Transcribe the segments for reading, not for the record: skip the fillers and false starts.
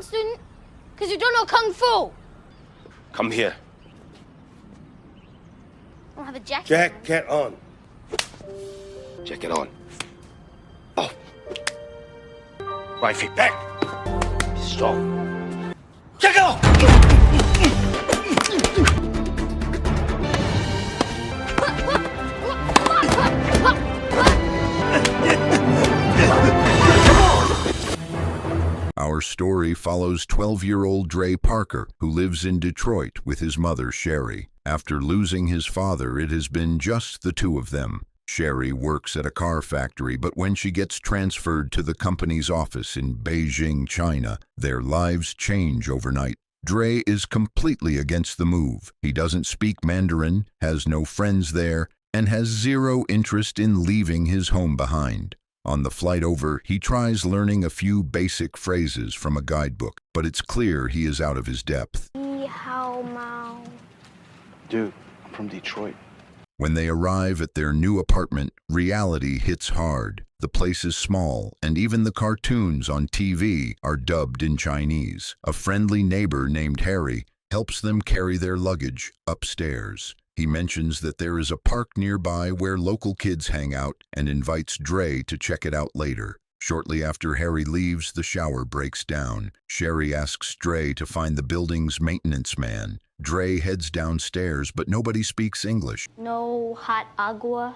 one student? Because you don't know kung fu. Come here. I don't have a jacket. Jacket on. Jacket on. Oh. Right feet back. Be strong. Jacket on! Our story follows 12-year-old Dre Parker, who lives in Detroit with his mother, Sherry. After losing his father, it has been just the two of them. Sherry works at a car factory, but when she gets transferred to the company's office in Beijing, China, their lives change overnight. Dre is completely against the move. He doesn't speak Mandarin, has no friends there, and has zero interest in leaving his home behind. On the flight over, he tries learning a few basic phrases from a guidebook, but it's clear he is out of his depth. Ni hao mao. Dude, I'm from Detroit. When they arrive at their new apartment, reality hits hard. The place is small, and even the cartoons on TV are dubbed in Chinese. A friendly neighbor named Harry helps them carry their luggage upstairs. He mentions that there is a park nearby where local kids hang out and invites Dre to check it out later. Shortly after Harry leaves, the shower breaks down. Sherry asks Dre to find the building's maintenance man. Dre heads downstairs, but nobody speaks English. No hot agua.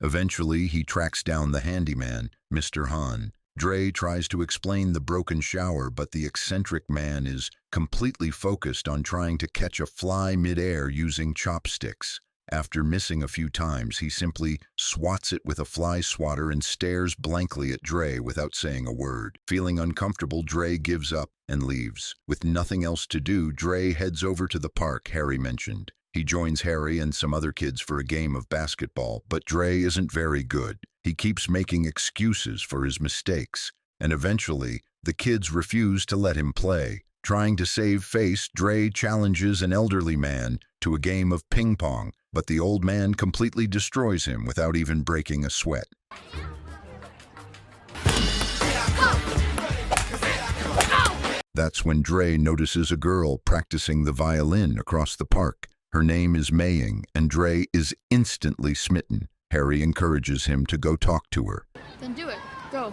Eventually, he tracks down the handyman, Mr. Han. Dre tries to explain the broken shower, but the eccentric man is completely focused on trying to catch a fly midair using chopsticks. After missing a few times, he simply swats it with a fly swatter and stares blankly at Dre without saying a word. Feeling uncomfortable, Dre gives up and leaves. With nothing else to do, Dre heads over to the park Harry mentioned. He joins Harry and some other kids for a game of basketball, but Dre isn't very good. He keeps making excuses for his mistakes, and eventually, the kids refuse to let him play. Trying to save face, Dre challenges an elderly man to a game of ping pong, but the old man completely destroys him without even breaking a sweat. That's when Dre notices a girl practicing the violin across the park. Her name is Maying, and Dre is instantly smitten. Harry encourages him to go talk to her. Then do it. Go.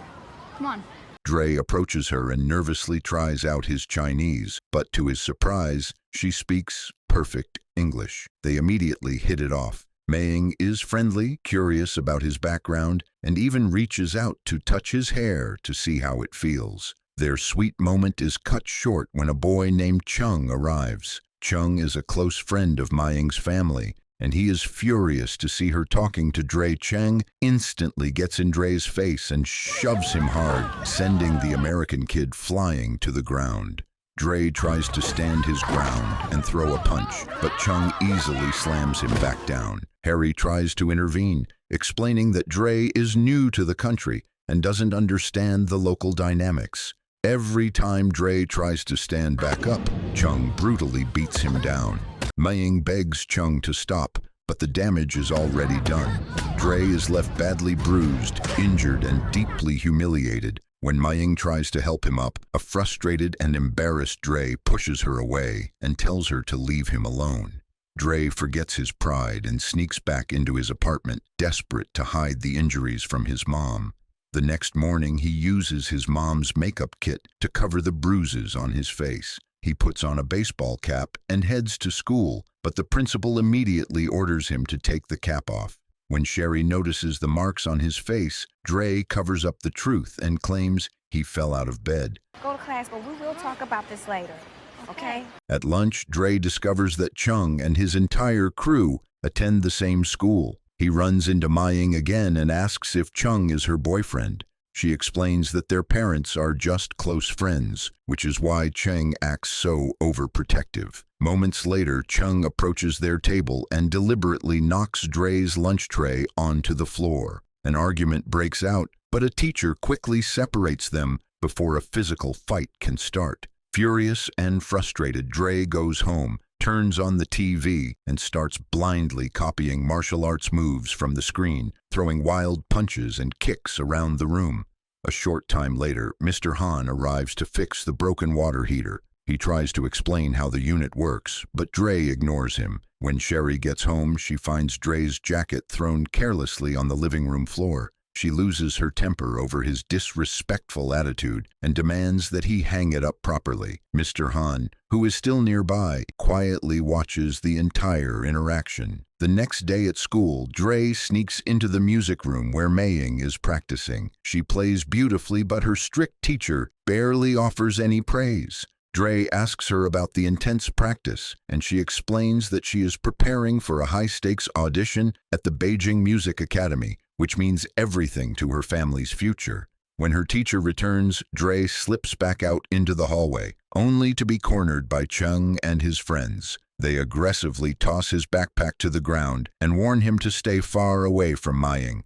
Come on. Dre approaches her and nervously tries out his Chinese, but to his surprise, she speaks perfect English. They immediately hit it off. Maying is friendly, curious about his background, and even reaches out to touch his hair to see how it feels. Their sweet moment is cut short when a boy named Chung arrives. Chung is a close friend of Maying's family, and he is furious to see her talking to Dre. Cheng instantly gets in Dre's face and shoves him hard, sending the American kid flying to the ground. Dre tries to stand his ground and throw a punch, but Chung easily slams him back down. Harry tries to intervene, explaining that Dre is new to the country and doesn't understand the local dynamics. Every time Dre tries to stand back up, Chung brutally beats him down. Maying begs Chung to stop, but the damage is already done. Dre is left badly bruised, injured, and deeply humiliated. When Maying tries to help him up, a frustrated and embarrassed Dre pushes her away and tells her to leave him alone. Dre forgets his pride and sneaks back into his apartment, desperate to hide the injuries from his mom. The next morning, he uses his mom's makeup kit to cover the bruises on his face. He puts on a baseball cap and heads to school, but the principal immediately orders him to take the cap off. When Sherry notices the marks on his face, Dre covers up the truth and claims he fell out of bed. Go to class, but we will talk about this later, okay? At lunch, Dre discovers that Chung and his entire crew attend the same school. He runs into Maying again and asks if Chung is her boyfriend. She explains that their parents are just close friends, which is why Cheng acts so overprotective. Moments later, Chung approaches their table and deliberately knocks Dre's lunch tray onto the floor. An argument breaks out, but a teacher quickly separates them before a physical fight can start. Furious and frustrated, Dre goes home, turns on the TV, and starts blindly copying martial arts moves from the screen, throwing wild punches and kicks around the room. A short time later, Mr. Han arrives to fix the broken water heater. He tries to explain how the unit works, but Dre ignores him. When Sherry gets home, she finds Dre's jacket thrown carelessly on the living room floor. She loses her temper over his disrespectful attitude and demands that he hang it up properly. Mr. Han, who is still nearby, quietly watches the entire interaction. The next day at school, Dre sneaks into the music room where Maying is practicing. She plays beautifully, but her strict teacher barely offers any praise. Dre asks her about the intense practice, and she explains that she is preparing for a high-stakes audition at the Beijing Music Academy, which means everything to her family's future. When her teacher returns, Dre slips back out into the hallway, only to be cornered by Chung and his friends. They aggressively toss his backpack to the ground and warn him to stay far away from Maying.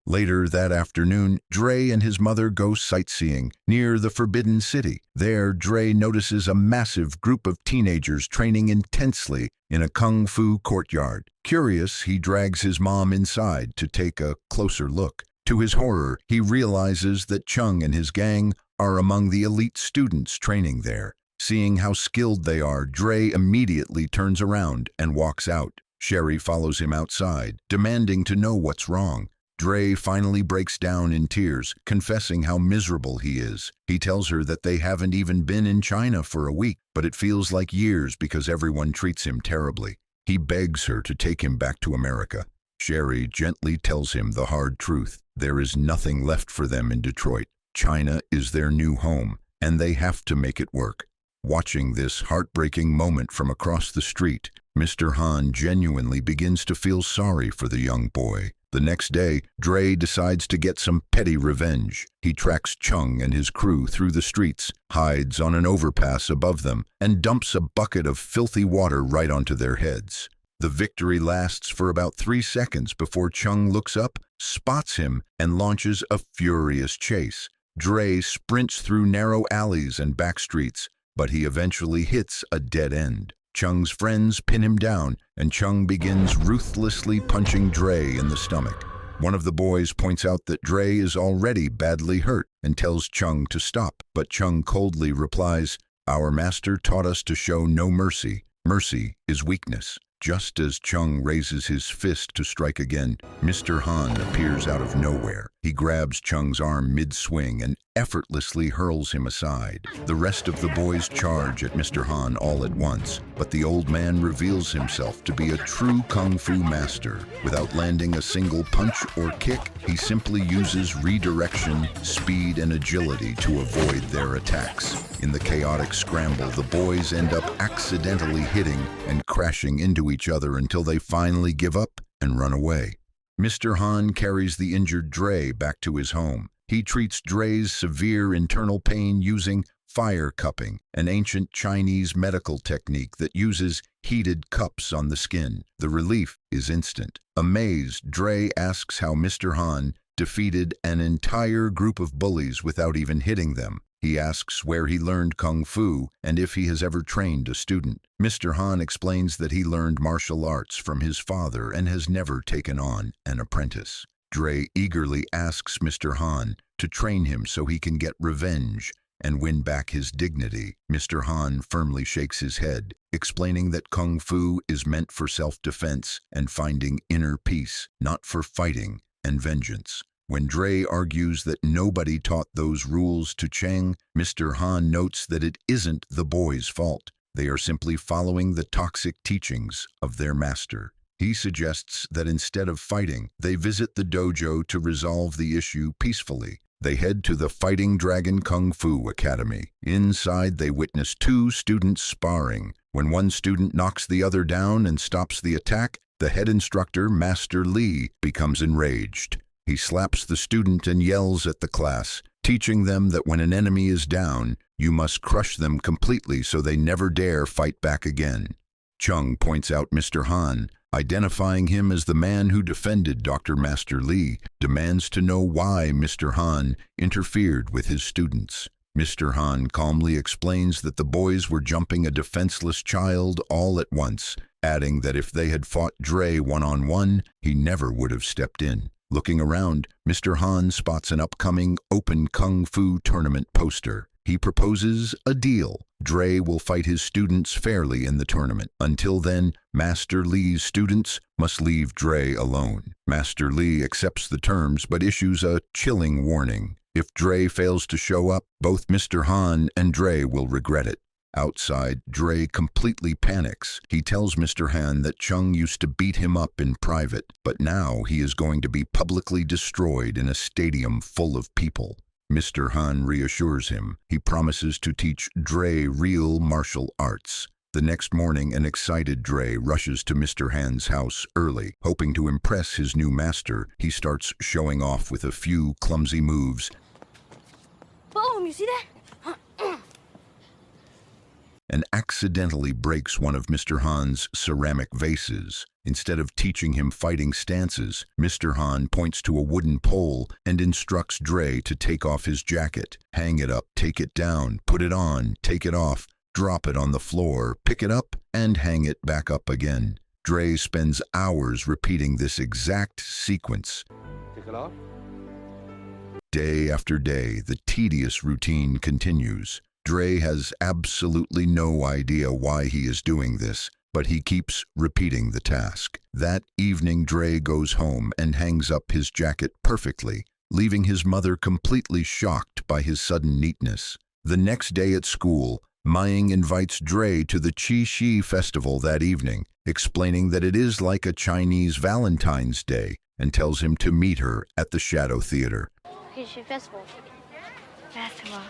Later that afternoon, Dre and his mother go sightseeing near the Forbidden City. There, Dre notices a massive group of teenagers training intensely in a kung fu courtyard. Curious, he drags his mom inside to take a closer look. To his horror, he realizes that Chung and his gang are among the elite students training there. Seeing how skilled they are, Dre immediately turns around and walks out. Sherry follows him outside, demanding to know what's wrong. Dre finally breaks down in tears, confessing how miserable he is. He tells her that they haven't even been in China for a week, but it feels like years because everyone treats him terribly. He begs her to take him back to America. Sherry gently tells him the hard truth. There is nothing left for them in Detroit. China is their new home, and they have to make it work. Watching this heartbreaking moment from across the street, Mr. Han genuinely begins to feel sorry for the young boy. The next day, Dre decides to get some petty revenge. He tracks Chung and his crew through the streets, hides on an overpass above them, and dumps a bucket of filthy water right onto their heads. The victory lasts for about 3 seconds before Chung looks up, spots him, and launches a furious chase. Dre sprints through narrow alleys and back streets, but he eventually hits a dead end. Chung's friends pin him down, and Chung begins ruthlessly punching Dre in the stomach. One of the boys points out that Dre is already badly hurt and tells Chung to stop, but Chung coldly replies, "Our master taught us to show no mercy. Mercy is weakness." Just as Chung raises his fist to strike again, Mr. Han appears out of nowhere. He grabs Chung's arm mid-swing and effortlessly hurls him aside. The rest of the boys charge at Mr. Han all at once, but the old man reveals himself to be a true kung fu master. Without landing a single punch or kick, he simply uses redirection, speed, and agility to avoid their attacks. In the chaotic scramble, the boys end up accidentally hitting and crashing into each other until they finally give up and run away. Mr. Han carries the injured Dre back to his home. He treats Dre's severe internal pain using fire cupping, an ancient Chinese medical technique that uses heated cups on the skin. The relief is instant. Amazed, Dre asks how Mr. Han defeated an entire group of bullies without even hitting them. He asks where he learned kung fu and if he has ever trained a student. Mr. Han explains that he learned martial arts from his father and has never taken on an apprentice. Dre eagerly asks Mr. Han to train him so he can get revenge and win back his dignity. Mr. Han firmly shakes his head, explaining that kung fu is meant for self-defense and finding inner peace, not for fighting and vengeance. When Dre argues that nobody taught those rules to Cheng, Mr. Han notes that it isn't the boys' fault. They are simply following the toxic teachings of their master. He suggests that instead of fighting, they visit the dojo to resolve the issue peacefully. They head to the Fighting Dragon Kung Fu Academy. Inside, they witness 2 students sparring. When one student knocks the other down and stops the attack, the head instructor, Master Lee, becomes enraged. He slaps the student and yells at the class, teaching them that when an enemy is down, you must crush them completely so they never dare fight back again. Chung points out Mr. Han, identifying him as the man who defended Dr. Master Lee, demands to know why Mr. Han interfered with his students. Mr. Han calmly explains that the boys were jumping a defenseless child all at once, adding that if they had fought Dre one-on-one, he never would have stepped in. Looking around, Mr. Han spots an upcoming open kung fu tournament poster. He proposes a deal. Dre will fight his students fairly in the tournament. Until then, Master Lee's students must leave Dre alone. Master Lee accepts the terms but issues a chilling warning. If Dre fails to show up, both Mr. Han and Dre will regret it. Outside, Dre completely panics. He tells Mr. Han that Chung used to beat him up in private, but now he is going to be publicly destroyed in a stadium full of people. Mr. Han reassures him. He promises to teach Dre real martial arts. The next morning, an excited Dre rushes to Mr. Han's house early. Hoping to impress his new master, he starts showing off with a few clumsy moves Boom, you see that? and accidentally breaks one of Mr. Han's ceramic vases. Instead of teaching him fighting stances, Mr. Han points to a wooden pole and instructs Dre to take off his jacket. Hang it up, take it down, put it on, take it off, drop it on the floor, pick it up, and hang it back up again. Dre spends hours repeating this exact sequence. Take it off. Day after day, the tedious routine continues. Dre has absolutely no idea why he is doing this, but he keeps repeating the task. That evening, Dre goes home and hangs up his jacket perfectly, leaving his mother completely shocked by his sudden neatness. The next day at school, Maying invites Dre to the Qixi festival that evening, explaining that it is like a Chinese Valentine's Day, and tells him to meet her at the Shadow Theater. Festival.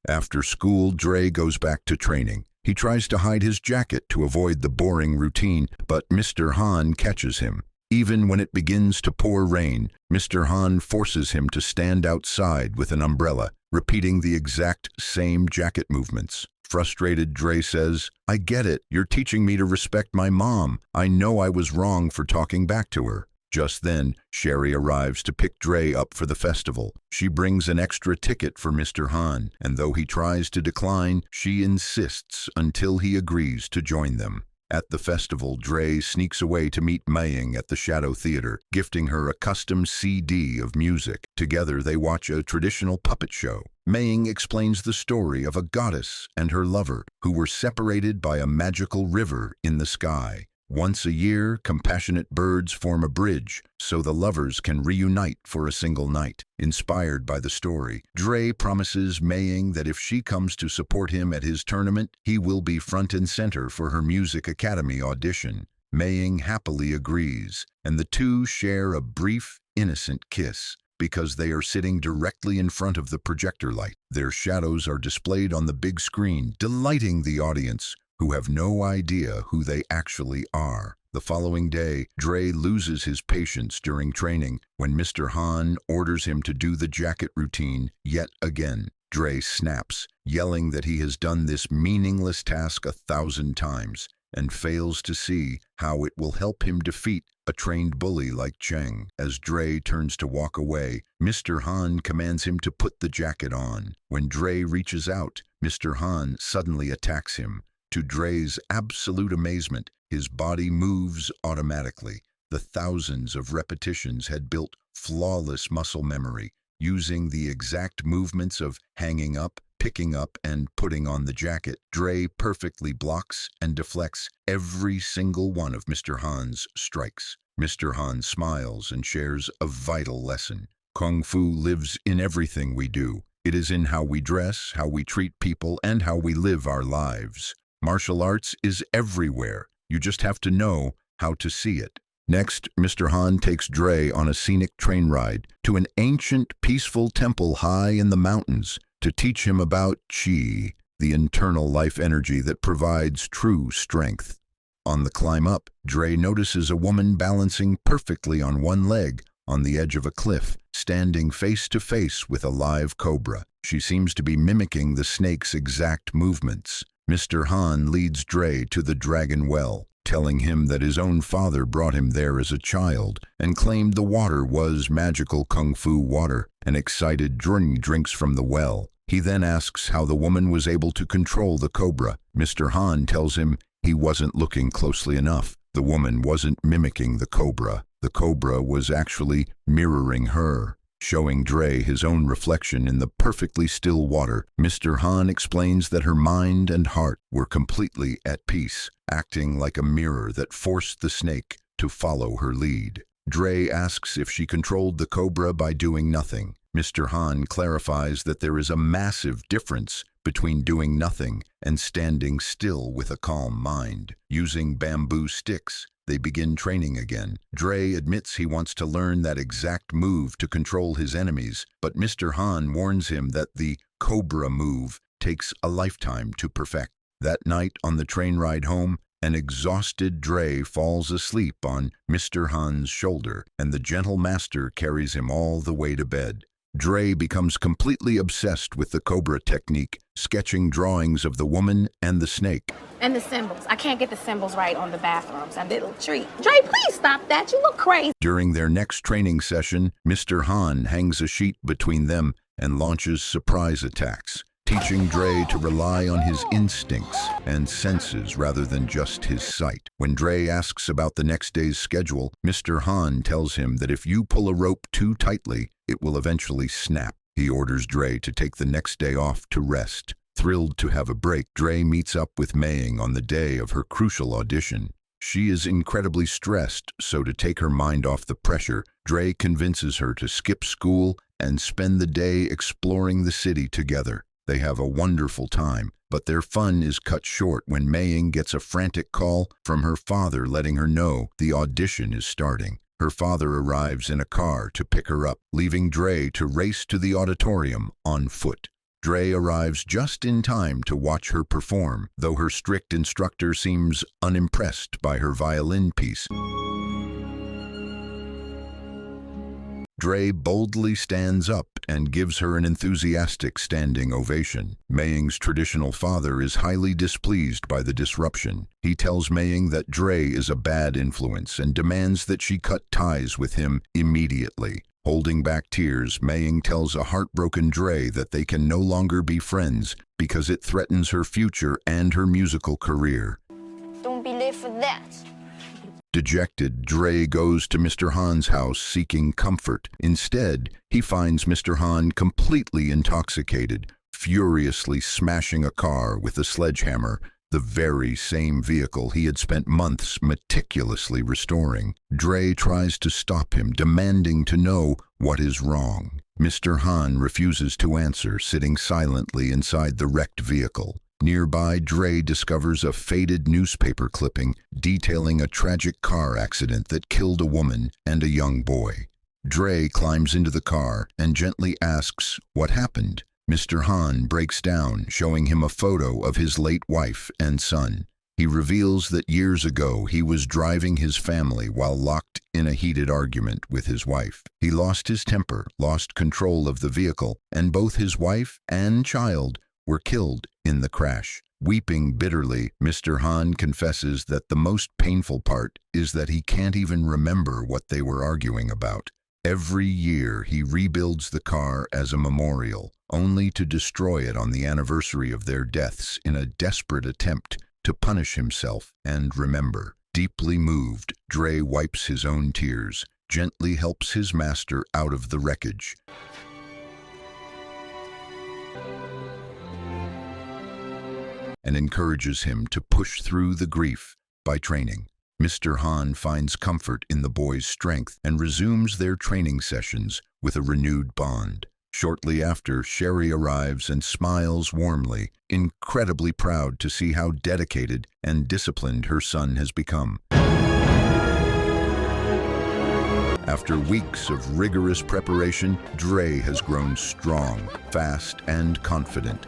After school, Dre goes back to training. He tries to hide his jacket to avoid the boring routine, but Mr. Han catches him. Even when it begins to pour rain, Mr. Han forces him to stand outside with an umbrella, repeating the exact same jacket movements. Frustrated, Dre says, "I get it. You're teaching me to respect my mom. I know I was wrong for talking back to her." Just then, Sherry arrives to pick Dre up for the festival. She brings an extra ticket for Mr. Han, and though he tries to decline, she insists until he agrees to join them. At the festival, Dre sneaks away to meet Maying at the Shadow Theater, gifting her a custom CD of music. Together, they watch a traditional puppet show. Maying explains the story of a goddess and her lover who were separated by a magical river in the sky. Once a year, compassionate birds form a bridge so the lovers can reunite for a single night. Inspired by the story, Dre promises Maying that if she comes to support him at his tournament, he will be front and center for her music academy audition. Maying happily agrees, and the two share a brief, innocent kiss. Because they are sitting directly in front of the projector light, their shadows are displayed on the big screen, delighting the audience, who have no idea who they actually are. The following day, Dre loses his patience during training when Mr. Han orders him to do the jacket routine yet again. Dre snaps, yelling that he has done this meaningless task 1,000 times and fails to see how it will help him defeat a trained bully like Cheng. As Dre turns to walk away, Mr. Han commands him to put the jacket on. When Dre reaches out, Mr. Han suddenly attacks him. To Dre's absolute amazement, his body moves automatically. The thousands of repetitions had built flawless muscle memory, using the exact movements of hanging up, picking up, and putting on the jacket. Dre perfectly blocks and deflects every single one of Mr. Han's strikes. Mr. Han smiles and shares a vital lesson. Kung Fu lives in everything we do. It is in how we dress, how we treat people, and how we live our lives. Martial arts is everywhere. You just have to know how to see it. Next, Mr. Han takes Dre on a scenic train ride to an ancient, peaceful temple high in the mountains to teach him about Qi, the internal life energy that provides true strength. On the climb up, Dre notices a woman balancing perfectly on one leg on the edge of a cliff, standing face to face with a live cobra. She seems to be mimicking the snake's exact movements. Mr. Han leads Dre to the Dragon Well, telling him that his own father brought him there as a child and claimed the water was magical kung fu water. An excited Dre drinks from the well. He then asks how the woman was able to control the cobra. Mr. Han tells him he wasn't looking closely enough. The woman wasn't mimicking the cobra. The cobra was actually mirroring her, showing Dre his own reflection in the perfectly still water. Mr. Han explains that her mind and heart were completely at peace, acting like a mirror that forced the snake to follow her lead. Dre asks if she controlled the cobra by doing nothing. Mr. Han clarifies that there is a massive difference between doing nothing and standing still with a calm mind. Using bamboo sticks, they begin training again. Dre admits he wants to learn that exact move to control his enemies, but Mr. Han warns him that the cobra move takes a lifetime to perfect. That night on the train ride home, an exhausted Dre falls asleep on Mr. Han's shoulder, and the gentle master carries him all the way to bed. Dre becomes completely obsessed with the cobra technique, sketching drawings of the woman and the snake. And the symbols. I can't get the symbols right on the bathrooms. A little treat. Dre, please stop that. You look crazy. During their next training session, Mr. Han hangs a sheet between them and launches surprise attacks, teaching Dre to rely on his instincts and senses rather than just his sight. When Dre asks about the next day's schedule, Mr. Han tells him that if you pull a rope too tightly, it will eventually snap. He orders Dre to take the next day off to rest. Thrilled to have a break, Dre meets up with Maying on the day of her crucial audition. She is incredibly stressed, so to take her mind off the pressure, Dre convinces her to skip school and spend the day exploring the city together. They have a wonderful time, but their fun is cut short when Maying gets a frantic call from her father letting her know the audition is starting. Her father arrives in a car to pick her up, leaving Dre to race to the auditorium on foot. Dre arrives just in time to watch her perform, though her strict instructor seems unimpressed by her violin piece. Dre boldly stands up and gives her an enthusiastic standing ovation. Maying's traditional father is highly displeased by the disruption. He tells Maying that Dre is a bad influence and demands that she cut ties with him immediately. Holding back tears, Maying tells a heartbroken Dre that they can no longer be friends because it threatens her future and her musical career. Don't be late for that. Dejected, Dre goes to Mr. Han's house seeking comfort. Instead, he finds Mr. Han completely intoxicated, furiously smashing a car with a sledgehammer, the very same vehicle he had spent months meticulously restoring. Dre tries to stop him, demanding to know what is wrong. Mr. Han refuses to answer, sitting silently inside the wrecked vehicle. Nearby, Dre discovers a faded newspaper clipping detailing a tragic car accident that killed a woman and a young boy. Dre climbs into the car and gently asks what happened. Mr. Han breaks down, showing him a photo of his late wife and son. He reveals that years ago he was driving his family while locked in a heated argument with his wife. He lost his temper, lost control of the vehicle, and both his wife and child were killed in the crash. Weeping bitterly, Mr. Han confesses that the most painful part is that he can't even remember what they were arguing about. Every year he rebuilds the car as a memorial, only to destroy it on the anniversary of their deaths in a desperate attempt to punish himself and remember. Deeply moved, Dre wipes his own tears, gently helps his master out of the wreckage, and encourages him to push through the grief by training. Mr. Han finds comfort in the boy's strength and resumes their training sessions with a renewed bond. Shortly after, Sherry arrives and smiles warmly, incredibly proud to see how dedicated and disciplined her son has become. After weeks of rigorous preparation, Dre has grown strong, fast, and confident.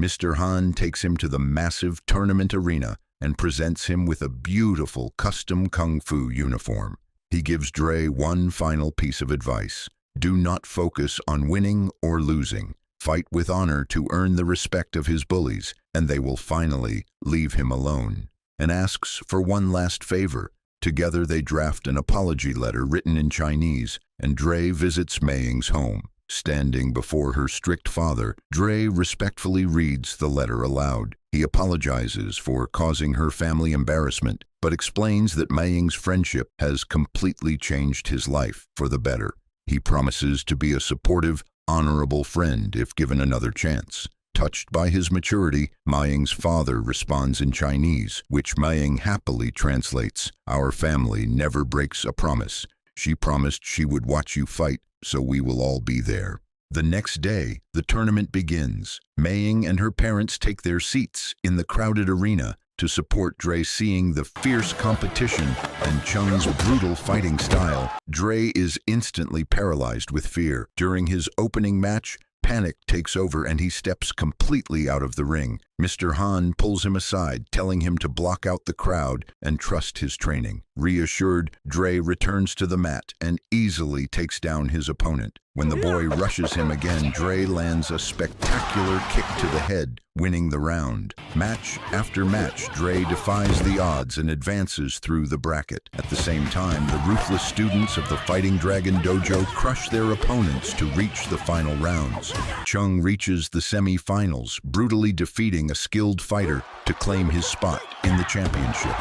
Mr. Han takes him to the massive tournament arena and presents him with a beautiful custom kung fu uniform. He gives Dre one final piece of advice. Do not focus on winning or losing. Fight with honor to earn the respect of his bullies, and they will finally leave him alone. And asks for one last favor. Together they draft an apology letter written in Chinese, and Dre visits Mei Ying's home. Standing before her strict father, Dre respectfully reads the letter aloud. He apologizes for causing her family embarrassment, but explains that Mei Ying's friendship has completely changed his life for the better. He promises to be a supportive, honorable friend if given another chance. Touched by his maturity, Mei Ying's father responds in Chinese, which Mei Ying happily translates, "Our family never breaks a promise. She promised she would watch you fight, so we will all be there." The next day, the tournament begins. Mei Ying and her parents take their seats in the crowded arena to support Dre. Seeing the fierce competition and Chung's brutal fighting style, Dre is instantly paralyzed with fear. During his opening match, panic takes over and he steps completely out of the ring. Mr. Han pulls him aside, telling him to block out the crowd and trust his training. Reassured, Dre returns to the mat and easily takes down his opponent. When the boy rushes him again, Dre lands a spectacular kick to the head, winning the round. Match after match, Dre defies the odds and advances through the bracket. At the same time, the ruthless students of the Fighting Dragon Dojo crush their opponents to reach the final rounds. Chung reaches the semi-finals, brutally defeating a skilled fighter to claim his spot in the championship.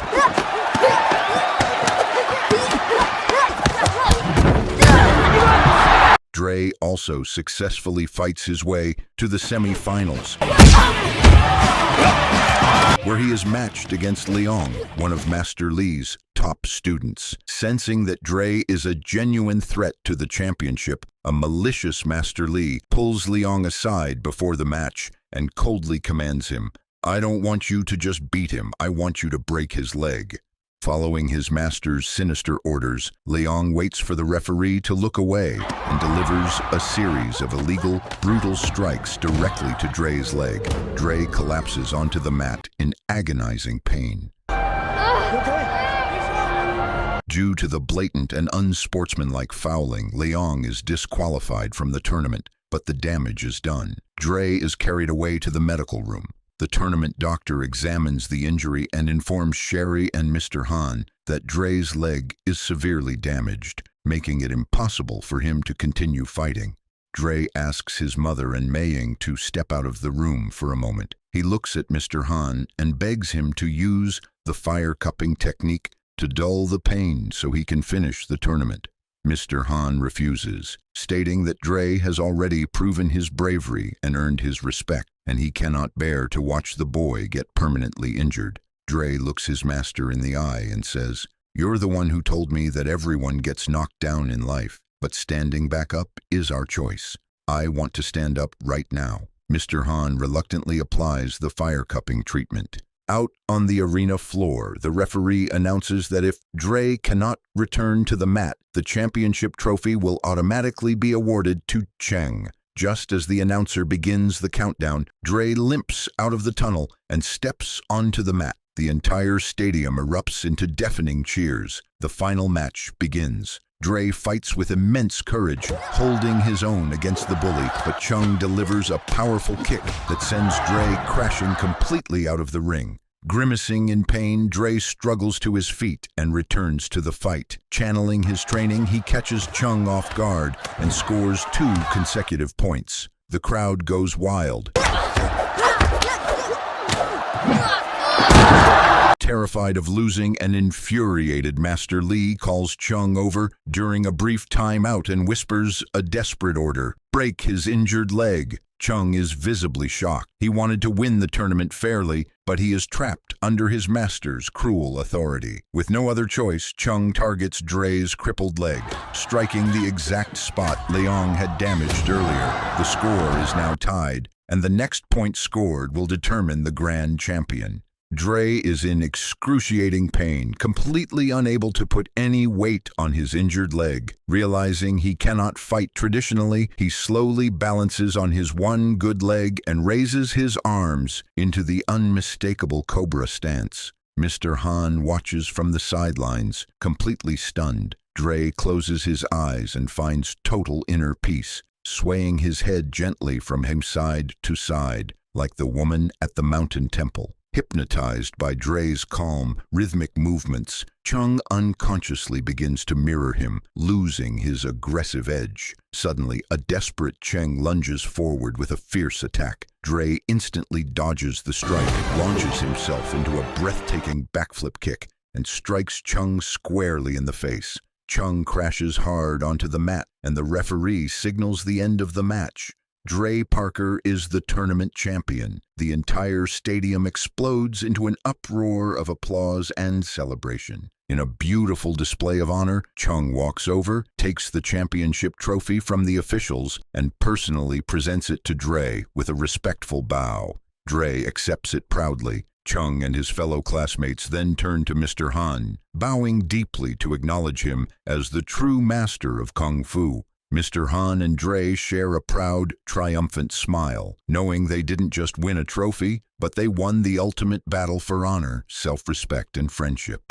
Dre also successfully fights his way to the semi-finals, where he is matched against Liang, one of Master Li's top students. Sensing that Dre is a genuine threat to the championship, a malicious Master Li pulls Liang aside before the match and coldly commands him, "I don't want you to just beat him, I want you to break his leg." Following his master's sinister orders, Liang waits for the referee to look away and delivers a series of illegal, brutal strikes directly to Dre's leg. Dre collapses onto the mat in agonizing pain. Due to the blatant and unsportsmanlike fouling, Liang is disqualified from the tournament, but the damage is done. Dre is carried away to the medical room. The tournament doctor examines the injury and informs Sherry and Mr. Han that Dre's leg is severely damaged, making it impossible for him to continue fighting. Dre asks his mother and Mei Ying to step out of the room for a moment. He looks at Mr. Han and begs him to use the fire cupping technique to dull the pain so he can finish the tournament. Mr. Han refuses, stating that Dre has already proven his bravery and earned his respect, and he cannot bear to watch the boy get permanently injured. Dre looks his master in the eye and says, "You're the one who told me that everyone gets knocked down in life, but standing back up is our choice. I want to stand up right now." Mr. Han reluctantly applies the fire cupping treatment. Out on the arena floor, the referee announces that if Dre cannot return to the mat, the championship trophy will automatically be awarded to Cheng. Just as the announcer begins the countdown, Dre limps out of the tunnel and steps onto the mat. The entire stadium erupts into deafening cheers. The final match begins. Dre fights with immense courage, holding his own against the bully, but Chung delivers a powerful kick that sends Dre crashing completely out of the ring. Grimacing in pain, Dre struggles to his feet and returns to the fight. Channeling his training, he catches Chung off guard and scores 2 consecutive points. The crowd goes wild. Terrified of losing, an infuriated Master Li calls Chung over during a brief timeout and whispers a desperate order: break his injured leg. Chung is visibly shocked. He wanted to win the tournament fairly, but he is trapped under his master's cruel authority. With no other choice, Chung targets Dre's crippled leg, striking the exact spot Liang had damaged earlier. The score is now tied, and the next point scored will determine the grand champion. Dre is in excruciating pain, completely unable to put any weight on his injured leg. Realizing he cannot fight traditionally, he slowly balances on his one good leg and raises his arms into the unmistakable cobra stance. Mr. Han watches from the sidelines, completely stunned. Dre closes his eyes and finds total inner peace, swaying his head gently from him side to side, like the woman at the mountain temple. Hypnotized by Dre's calm, rhythmic movements, Chung unconsciously begins to mirror him, losing his aggressive edge. Suddenly, a desperate Cheng lunges forward with a fierce attack. Dre instantly dodges the strike, launches himself into a breathtaking backflip kick, and strikes Chung squarely in the face. Chung crashes hard onto the mat, and the referee signals the end of the match. Dre Parker is the tournament champion. The entire stadium explodes into an uproar of applause and celebration. In a beautiful display of honor, Chung walks over, takes the championship trophy from the officials, and personally presents it to Dre with a respectful bow. Dre accepts it proudly. Chung and his fellow classmates then turn to Mr. Han, bowing deeply to acknowledge him as the true master of Kung Fu. Mr. Han and Dre share a proud, triumphant smile, knowing they didn't just win a trophy, but they won the ultimate battle for honor, self-respect, and friendship.